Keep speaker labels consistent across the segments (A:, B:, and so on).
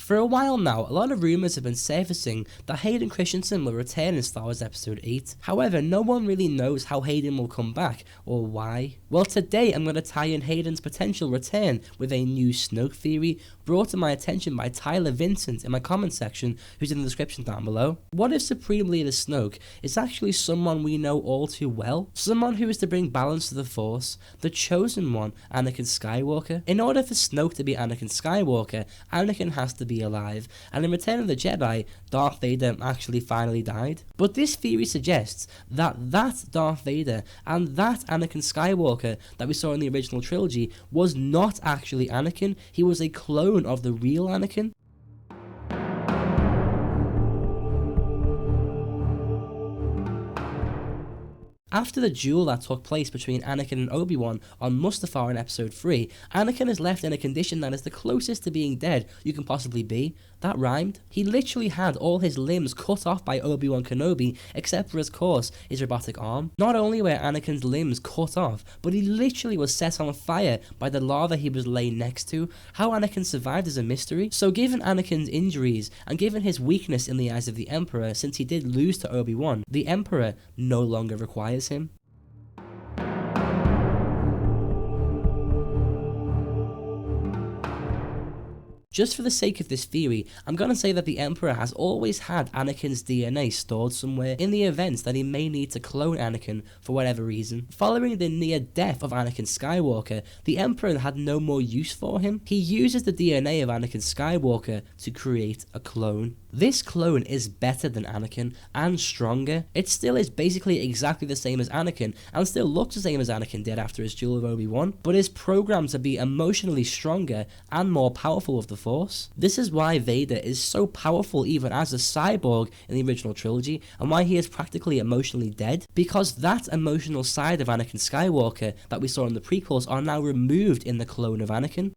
A: For a while now, a lot of rumours have been surfacing that Hayden Christensen will return in Star Wars Episode 8. However, no one really knows how Hayden will come back, or why. Well, today I'm going to tie in Hayden's potential return with a new Snoke theory brought to my attention by Tyler Vincent in my comment section, who's in the description down below. What if Supreme Leader Snoke is actually someone we know all too well? Someone who is to bring balance to the Force, the chosen one, Anakin Skywalker? In order for Snoke to be Anakin Skywalker, Anakin has to be alive, and in Return of the Jedi, Darth Vader actually finally died. But this theory suggests that Darth Vader and that Anakin Skywalker that we saw in the original trilogy was not actually Anakin. He was a clone of the real Anakin. After the duel that took place between Anakin and Obi-Wan on Mustafar in Episode 3, Anakin is left in a condition that is the closest to being dead you can possibly be. That rhymed. He literally had all his limbs cut off by Obi-Wan Kenobi, except for, of course, his robotic arm. Not only were Anakin's limbs cut off, but he literally was set on fire by the lava he was laying next to. How Anakin survived is a mystery. So given Anakin's injuries, and given his weakness in the eyes of the Emperor since he did lose to Obi-Wan, the Emperor no longer requires him. Just for the sake of this theory, I'm gonna say that the Emperor has always had Anakin's DNA stored somewhere in the event that he may need to clone Anakin for whatever reason. Following the near death of Anakin Skywalker, the Emperor had no more use for him. He uses the DNA of Anakin Skywalker to create a clone. This clone is better than Anakin and stronger. It still is basically exactly the same as Anakin and still looks the same as Anakin did after his duel with Obi-Wan, but is programmed to be emotionally stronger and more powerful with the Force. This is why Vader is so powerful even as a cyborg in the original trilogy, and why he is practically emotionally dead, because that emotional side of Anakin Skywalker that we saw in the prequels are now removed in the clone of Anakin.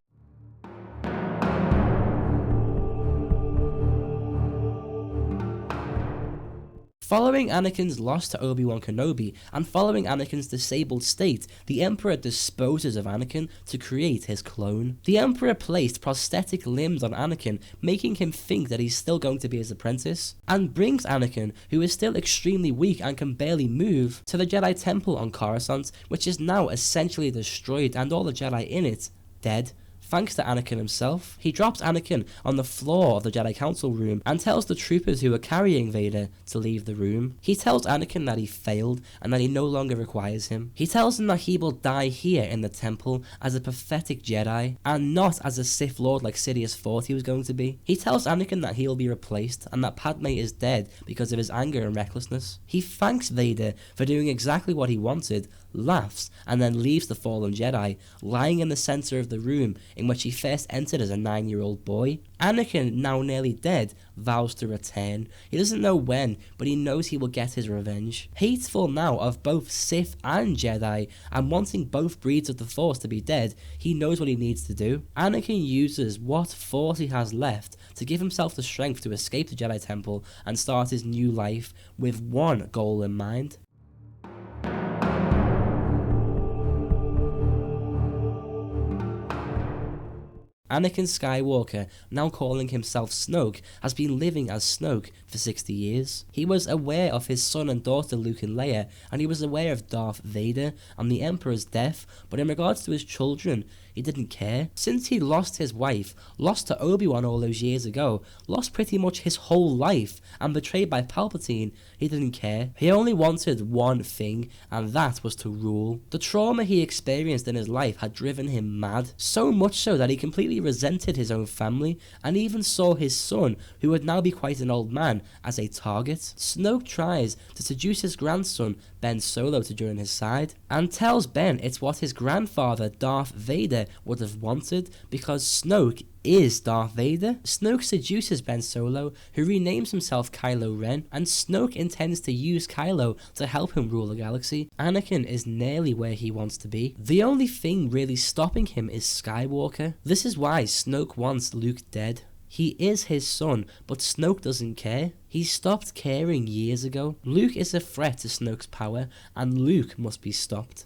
A: Following Anakin's loss to Obi-Wan Kenobi, and following Anakin's disabled state, the Emperor disposes of Anakin to create his clone. The Emperor placed prosthetic limbs on Anakin, making him think that he's still going to be his apprentice, and brings Anakin, who is still extremely weak and can barely move, to the Jedi Temple on Coruscant, which is now essentially destroyed and all the Jedi in it dead. Thanks to Anakin himself. He drops Anakin on the floor of the Jedi Council room and tells the troopers who are carrying Vader to leave the room. He tells Anakin that he failed and that he no longer requires him. He tells him that he will die here in the temple as a pathetic Jedi and not as a Sith Lord like Sidious thought he was going to be. He tells Anakin that he will be replaced and that Padme is dead because of his anger and recklessness. He thanks Vader for doing exactly what he wanted, laughs, and then leaves the fallen Jedi, lying in the center of the room in which he first entered as a 9-year-old boy. Anakin, now nearly dead, vows to return. He doesn't know when, but he knows he will get his revenge. Hateful now of both Sith and Jedi, and wanting both breeds of the Force to be dead, he knows what he needs to do. Anakin uses what Force he has left to give himself the strength to escape the Jedi Temple and start his new life with one goal in mind. Anakin Skywalker, now calling himself Snoke, has been living as Snoke for 60 years. He was aware of his son and daughter Luke and Leia, and he was aware of Darth Vader and the Emperor's death, but in regards to his children, he didn't care. Since he lost his wife, lost to Obi-Wan all those years ago, lost pretty much his whole life, and betrayed by Palpatine, he didn't care. He only wanted one thing, and that was to rule. The trauma he experienced in his life had driven him mad, so much so that he completely resented his own family, and even saw his son, who would now be quite an old man, as a target. Snoke tries to seduce his grandson, Ben Solo, to join his side, and tells Ben it's what his grandfather, Darth Vader, would have wanted, because Snoke is Darth Vader. Snoke seduces Ben Solo, who renames himself Kylo Ren, and Snoke intends to use Kylo to help him rule the galaxy. Anakin is nearly where he wants to be. The only thing really stopping him is Skywalker. This is why Snoke wants Luke dead. He is his son, but Snoke doesn't care. He stopped caring years ago. Luke is a threat to Snoke's power, and Luke must be stopped.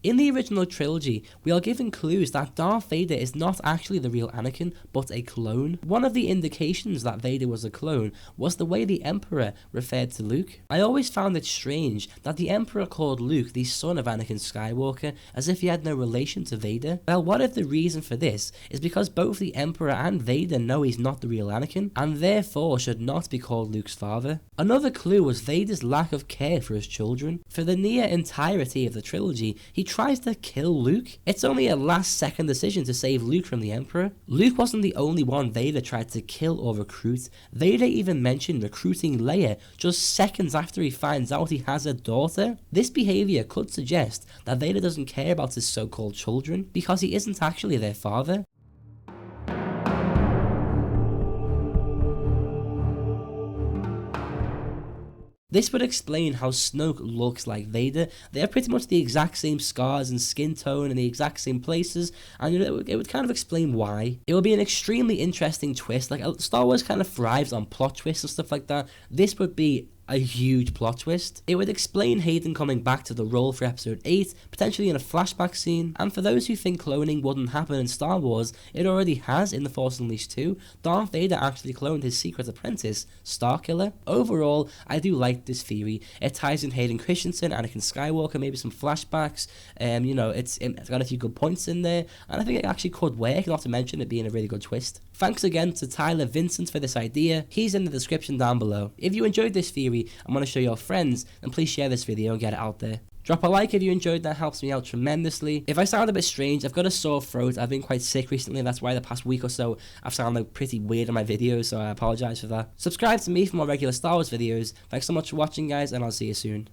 A: In the original trilogy, we are given clues that Darth Vader is not actually the real Anakin, but a clone. One of the indications that Vader was a clone was the way the Emperor referred to Luke. I always found it strange that the Emperor called Luke the son of Anakin Skywalker as if he had no relation to Vader. Well, what if the reason for this is because both the Emperor and Vader know he's not the real Anakin, and therefore should not be called Luke's father? Another clue was Vader's lack of care for his children. For the near entirety of the trilogy, he tries to kill Luke. It's only a last second decision to save Luke from the Emperor. Luke wasn't the only one Vader tried to kill or recruit. Vader even mentioned recruiting Leia just seconds after he finds out he has a daughter. This behaviour could suggest that Vader doesn't care about his so-called children because he isn't actually their father. This would explain how Snoke looks like Vader. They have pretty much the exact same scars and skin tone in the exact same places, and it would kind of explain why. It would be an extremely interesting twist. Like, Star Wars kind of thrives on plot twists and stuff like that. This would be a huge plot twist. It would explain Hayden coming back to the role for episode 8, potentially in a flashback scene, and for those who think cloning wouldn't happen in Star Wars, it already has in The Force Unleashed 2. Darth Vader actually cloned his secret apprentice, Starkiller. Overall, I do like this theory. It ties in Hayden Christensen, Anakin Skywalker, maybe some flashbacks, it's got a few good points in there, and I think it actually could work, not to mention it being a really good twist. Thanks again to Tyler Vincent for this idea. He's in the description down below. If you enjoyed this theory and want to show your friends, then please share this video and get it out there. Drop a like if you enjoyed, that helps me out tremendously. If I sound a bit strange, I've got a sore throat. I've been quite sick recently, that's why the past week or so I've sounded pretty weird in my videos, so I apologise for that. Subscribe to me for more regular Star Wars videos. Thanks so much for watching, guys, and I'll see you soon.